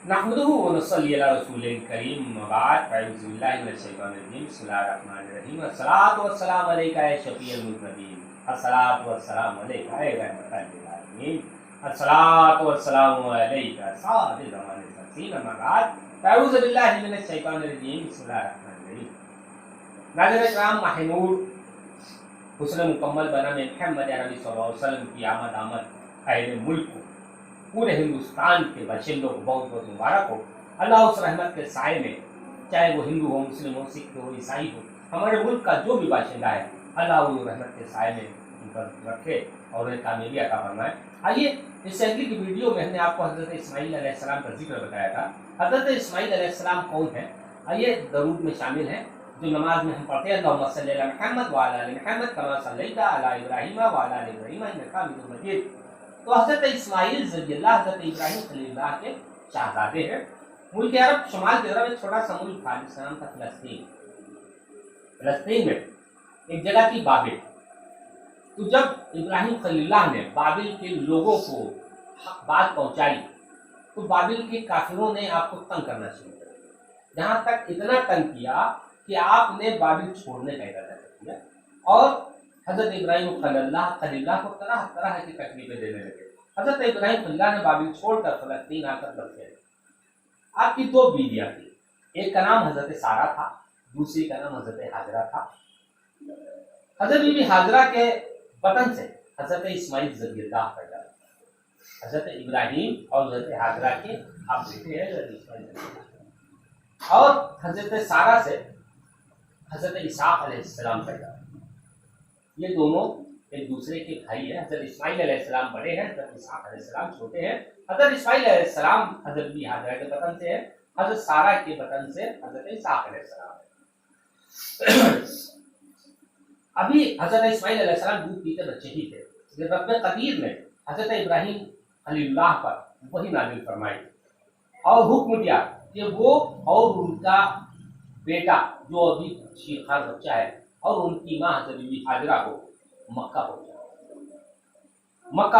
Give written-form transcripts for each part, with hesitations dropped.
नहमदुहु व नुसल्ली अला रसूलिल करीम व बाद फ़अऊज़ु बिल्लाहि मिनश शैतानिर रजीम बिस्मिल्लाहिर रहमानिर रहीम अस्सलातु वस्सलामु अलैका या शफ़ीअल मुज़नबीन अस्सलातु वस्सलामु अलैका या रहमतल लिल आलमीन अस्सलातु वस्सलामु अलैका सादिक़ ज़मानिल फसील अम्मा बाद फ़अऊज़ु बिल्लाहि मिनश शैतानिर रजीम बिस्मिल्लाहिर रहमानिर रहीम। नाज़रीन इकराम, महमूद हुस्न मुकम्मल बनम मुहम्मद अरबी सल्लल्लाहु अलैहि वसल्लम की आमद अहले मुल्क को, पूरे हिंदुस्तान के बाशिंदों को बहुत बहुत मुबारक हो। अल्लाह उस रहमत के साए में, चाहे वो हिंदू हो, मुस्लिम हो, सिख हो, ईसाई हो, हमारे मुल्क का जो भी बाशिंदा है, अल्लाह वो रहमत के साए में उन पर रखे और उन्हें कामयाबी अता फरमाए। आइए, इससे अगली की वीडियो में हमने आपको हज़रत इस्माईल अलैहिस्सलाम का जिक्र बताया था। हज़रत इस्माईल अलैहिस्सलाम कौन है? आइए, दरूद में शामिल हैं जो नमाज में हम पढ़ते हैं, अल्लाहुम्मा सल्ली अला मुहम्मद व अला आलि मुहम्मद कमा सल्लैता अला इब्राहीम व अला आलि इब्राहीम इन्नका हमीदुम मजीद। तो हज़रत इस्माईल ज़रियल्लाह हज़रत इब्राहीम खलीलुल्लाह के शहज़ादे हैं। मुल्क अरब शुमाल की तरफ एक छोटा सा मुल्क था जिसका नाम था फ़लस्तीन। फ़लस्तीन में एक जगह थी बाबिल। तो जब इब्राहीम खलीलुल्लाह ने बाबिल के लोगों को बात पहुंचाई तो बाबिल के काफिरों ने आपको तंग करना शुरू कर दिया। जहाँ तक इतना तंग किया कि आपने बाबिल छोड़ने का इरादा कर दिया और हज़रत इब्राहीम खलीलुल्लाह को तरह तरह की तकलीफें देने लगे। हज़रत इब्राहीम खलीलुल्लाह ने बाबिल छोड़कर फ़लस्तीन आकर बस गए। आपकी दो बीवियाँ थी, एक का नाम हज़रत सारा था, दूसरी का नाम हज़रत हाजरा था। हज़रत बीबी हाजरा के बतन से हज़रत इस्माईल ज़रियल्लाह पैदा हुए। हज़रत इब्राहीम और हज़रत हाजरा के आप बेटे हैं हज़रत इस्माईल, और हज़रत सारा से हज़रत इसाक अलैहिस्सलाम पैदा हुए। ये दोनों एक दूसरे के भाई हैं। हज़रत इस्माईल अलैहिस्सलाम बड़े हैं, हज़रत इसाक अलैहिस्सलाम छोटे हैं। हज़रत इस्माईल अलैहिस्सलाम हज़रत बीबी हाजरा के बतन से है, हज़रत सारा के बतन से हज़रत इसाक अलैहिस्सलाम है। अभी हज़रत इस्माईल अलैहिस्सलाम दूध पीते बच्चे ही थे। रब कदीर ने हज़रत इब्राहीम खलीलुल्लाह पर वही नाज़िल फरमाई और हुक्म दिया कि वो और उनका बेटा जो अभी शीरखार बच्चा है और उनकी माँ हज़रत बीबी हाजरा को मक्का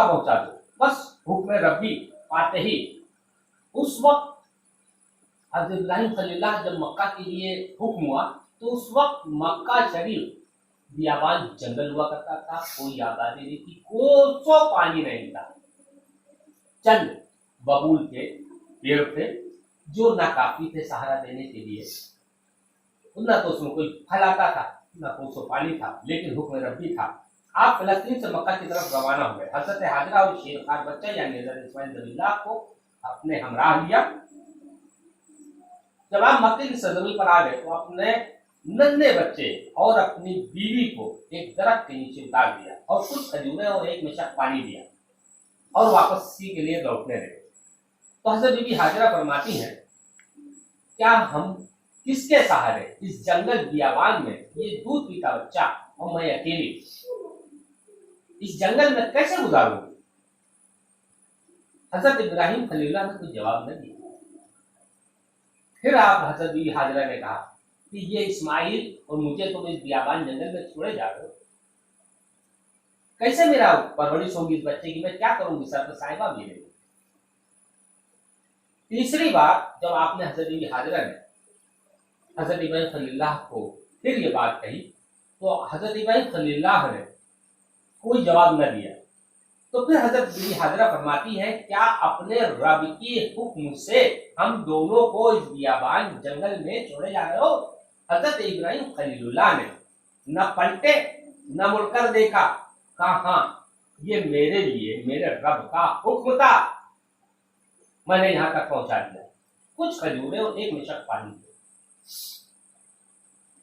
पहुंचा दो। बस हुक्म रब्बी पाते ही उस वक्त हज़रत इब्राहीम खलीलुल्लाह जब मक्का के लिए हुक्म हुआ तो उस वक्त मक्का शरीफ बियाबान जंगल हुआ करता था, कोई आबादी नहीं थी, कोसों पानी नहीं था। चंद बबूल के पेड़ थे जो ना काफी थे सहारा देने के लिए, ना तो उसमें कोई फल आता था, ना कोसों पानी था, लेकिन हुक्म रब्बी था। आप फ़लस्तीन से मक्का की तरफ रवाना हुए। हज़रत हाजरा और शेरखार बच्चा यानी हज़रत इस्माईल ज़रियल्लाह को अपने हमराह लिया। जब आप मक्के की सरजमीन पर आ गए तो अपने नन्हे बच्चे और अपनी बीवी को एक दरख्त के नीचे उतार दिया और कुछ खजूरें और एक मशक पानी दिया और वापसी के लिए लौटने लगे। तो हज़रत बीबी हाजरा फरमाती हैं, क्या हम किसके सहारे इस जंगल बियाबान में ये दूध पीता बच्चा और मैं अकेली इस जंगल में कैसे गुजारूंगी? हज़रत इब्राहीम खलीलुल्लाह ने कोई जवाब न दिया। फिर आप हज़रत बीबी हाजरा ने कहा कि ये इस्माईल और मुझे तुम इस बियाबान जंगल में छोड़े जा रहे हो, कैसे मेरा परवरिश होगी इस बच्चे की, मैं क्या करूंगी, सर तो साहिबा भी नहीं। तीसरी बार जब आपने हज़रत बीबी हाजरा ने हज़रत इब्राहीम खलीलुल्लाह को फिर ये बात कही तो हज़रत इब्राहीम खलीलुल्लाह ने कोई जवाब न दिया। तो फिर हज़रत बीबी हाजरा फरमाती है, क्या अपने रब के हुक्म से हम दोनों को इस बियाबान जंगल में छोड़े जा रहे हो? हज़रत इब्राहीम खलीलुल्लाह ने न पलटे न मुड़कर देखा, कहा हाँ ये मेरे लिए मेरे रब का हुक्म था, मैंने यहाँ तक पहुंचा दिया। कुछ खजूरें और एक मशक पानी थे।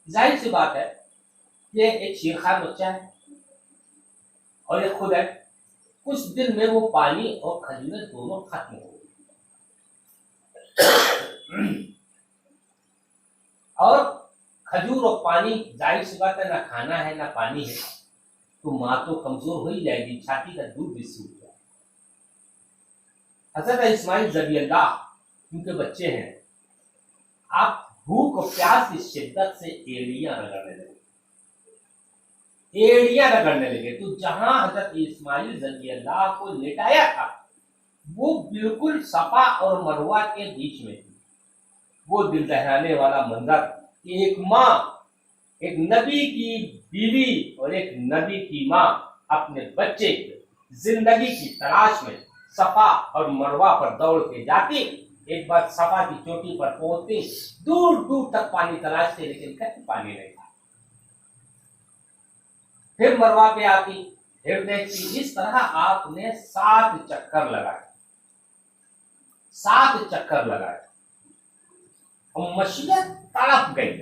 जाहिर सी बात है ये एक शीरखार बच्चा है और ये खुद है। कुछ दिन में वो पानी और खजूरें दोनों खत्म हो गई और खजूर और पानी जाहिर सी बात है, ना खाना है ना पानी है, तो माँ तो कमजोर हो ही जाएगी, छाती का दूध भी सूख जाए। हज़रत इस्माईल ज़रियल्लाह उनके बच्चे हैं, आप भूख और प्यास की शिद्दत से एड़ियां रगड़ने लगे। तो जहां हज़रत इस्माईल ज़रियल्लाह को लेटाया था वो बिल्कुल सफा और मरवा के बीच में थी। वो दिल दहलाने वाला मंजर कि एक माँ, एक नबी की बीवी और एक नबी की माँ अपने बच्चे की जिंदगी की तलाश में सफा और मरवा पर दौड़ के जाती। एक बार सफा की चोटी पर पहुंचती, दूर दूर तक पानी तलाशते, लेकिन कहीं पानी नहीं था। फिर मरवा पे आती, फिर देखती। इस तरह आपने 7 चक्कर लगाए, 7 चक्कर लगाए और मशीयत तड़प गई,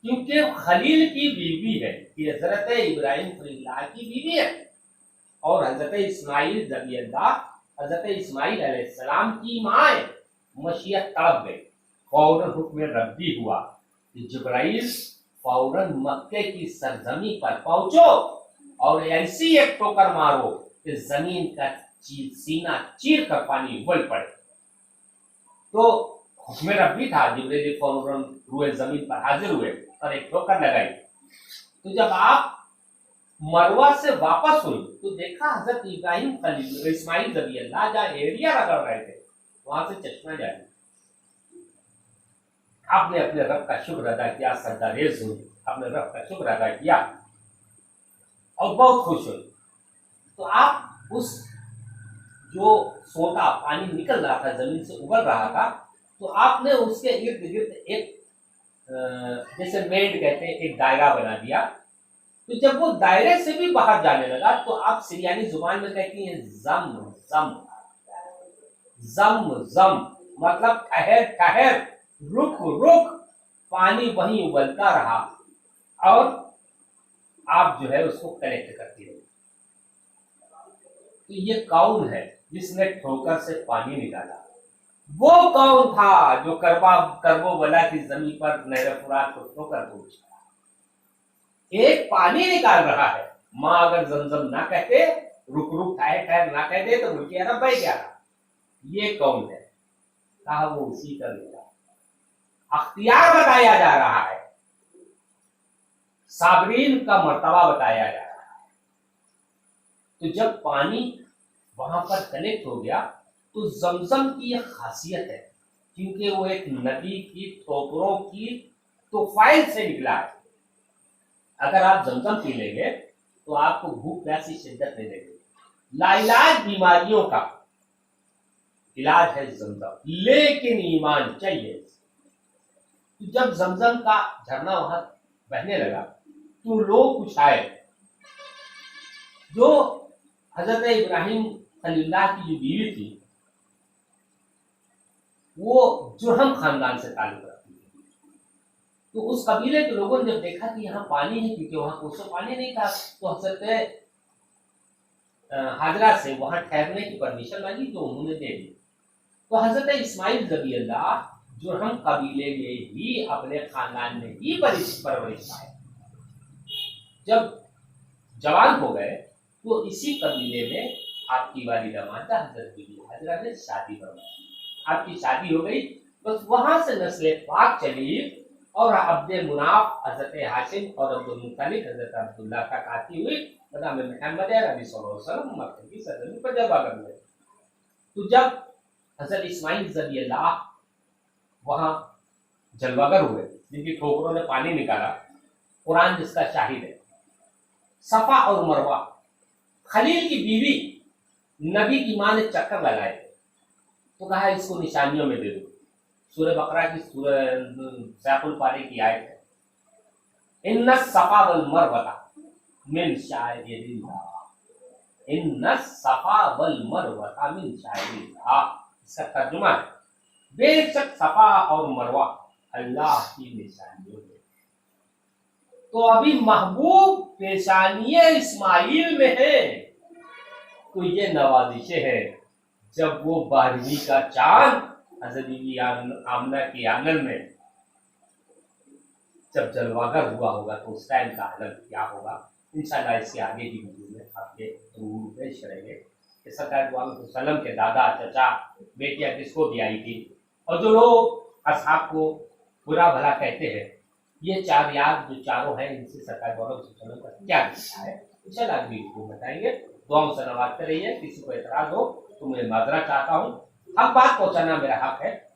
क्योंकि खलील की बीवी है, कि हजरत इब्राहिम खलीलुल्लाह की बीवी है और हजरत इस्माइल ज़बीहुल्लाह, हजरत इस्माइल अलैहिस्सलाम की माँ है। मशीयत तड़प गई। फौरन हुक्म रब्बी हुआ कि जिब्राइल फौरन मक्के की सरजमी पर पहुंचो और ऐसी एक ठोकर मारो कि जमीन का सीना चीर कर पानी उबल पड़े। तो हुक्म रब्बी था, जिब्राइल फौरन रुए जमीन पर हाजिर हुए और एक ठोकर लगाई। तो जब आप मरवा से वापस हुई तो देखा हजरत इब्राहिम खलील इस्माइल ज़बीहुल्लाह जहाँ एरिया रगड़ रहे थे वहां से चश्मा जारी। आपने अपने रब का शुक्र अदा किया, सजदा रेज़ हुई, अपने रब का शुक्र अदा किया और बहुत खुश हुई। तो आप उस जो सोता पानी निकल रहा था, जमीन से उबल रहा था, तो आपने उसके इर्द गिर्द एक जैसे मेड कहते हैं एक दायरा बना दिया। तो जब वो दायरे से भी बाहर जाने लगा तो आप सिरियानी जुबान में कहती हैं जम जम जम जम, मतलब ठहर ठहर, रुक रुक। पानी वहीं उबलता रहा और आप जो है उसको कलेक्ट करती रही। तो ये कौन है जिसने ठोकर से पानी निकाला? वो कौन था जो करबो वला की जमीन पर नहर फुरात को ठोकर पहुंचा? एक पानी निकाल रहा है। माँ अगर जमजम ना कहते, रुक रुक ठहर ठहर ना कहते तो मुल्क अरब बह गया था। ये कौन है? कहा वो उसी का बेटा। अख्तियार बताया जा रहा है, साबरीन का मर्तबा बताया जा रहा है। तो जब पानी वहां पर कनेक्ट हो गया तो जमजम की यह खासियत है, क्योंकि वो एक नदी की ठोकरों की तोफाइल से निकला है। अगर आप जमजम पी लेंगे तो आपको भूख प्यास की शिद्दत नहीं लगेगी। लाइलाज बीमारियों का इलाज है जमजम, लेकिन ईमान चाहिए। जब जमजम का झरना वहां बहने लगा तो लोग कुछ आए जो हजरत इब्राहिम खलीलुल्लाह की जो बीवी थी वो जुरहम खानदान से ताल्लुक रखती थी। तो उस कबीले के लोगों ने जब देखा कि यहाँ पानी है, क्योंकि वहां कोसों पानी नहीं था, तो हजरत हाजरा से वहां ठहरने की परमिशन मांगी तो उन्होंने दे दी। तो हजरत इस्माइल ज़बीहुल्लाह जुरहम कबीले में ही अपने खानदान में ही परवरिश पाए। जब जवान हो गए तो इसी कबीले में आपकी वालिदा माता हजरत बीबी हाजरा ने शादी करवाई। आपकी शादी हो गई, बस वहां से नस्ल पाक चली और अब्दे मुनाफ हजरत हाशिम और अब्दुल मुत्तलिब हजरत अब्दुल्लाह तक आती हुई बदाम मोहम्मद नबी सल्लल्लाहु अलैहि वसल्लम मक्के की सरजमीन पर जलवा करने लगे। तो जब हजरत इस्माइल ज़बीहुल्लाह वहां जलवागर हुए, जिनकी ठोकरों ने पानी निकाला, कुरान जिसका शाहिद है, सफा और मरवा खलील की बीवी नबी की मां ने चक्कर लगाए तो कहा इसको निशानियों में दे दो। सूरह बकरा की सैफुल पारे की आयत है, इन्ना सफा वल मरवता मिन शाइरिल्लाह, इन्ना सफा वल मरवता मिन शाइरिल्लाह। इसका तर्जुमा है, बेशक सफा और मरवा अल्लाह की निशानियों में। तो अभी महबूब पेशानिये इस्माइल में है, तो ये नवाजिशें हैं। जब वो 12वीं का चांद हजरत बीबी आमना के आंगन में जब जलवागर हुआ होगा तो उस टाइम का हालत क्या होगा, इंशाल्लाह इसके आगे की वीडियो में आपके जरूर पेश करेंगे कि सरकार सल्लम के दादा चचा बेटियां किसको भी आई थी, और जो लोग असहाब को बुरा भला कहते हैं, ये 4 याद जो चारों हैं इनसे सरकार का क्या दिखता है, इंशाल्लाह वीडियो को बताएंगे। दुआओं से नवाजते रहिए। किसी को एतराज हो तो मुझे माजरा चाहता हूँ। हक बात पहुंचाना मेरा हक है।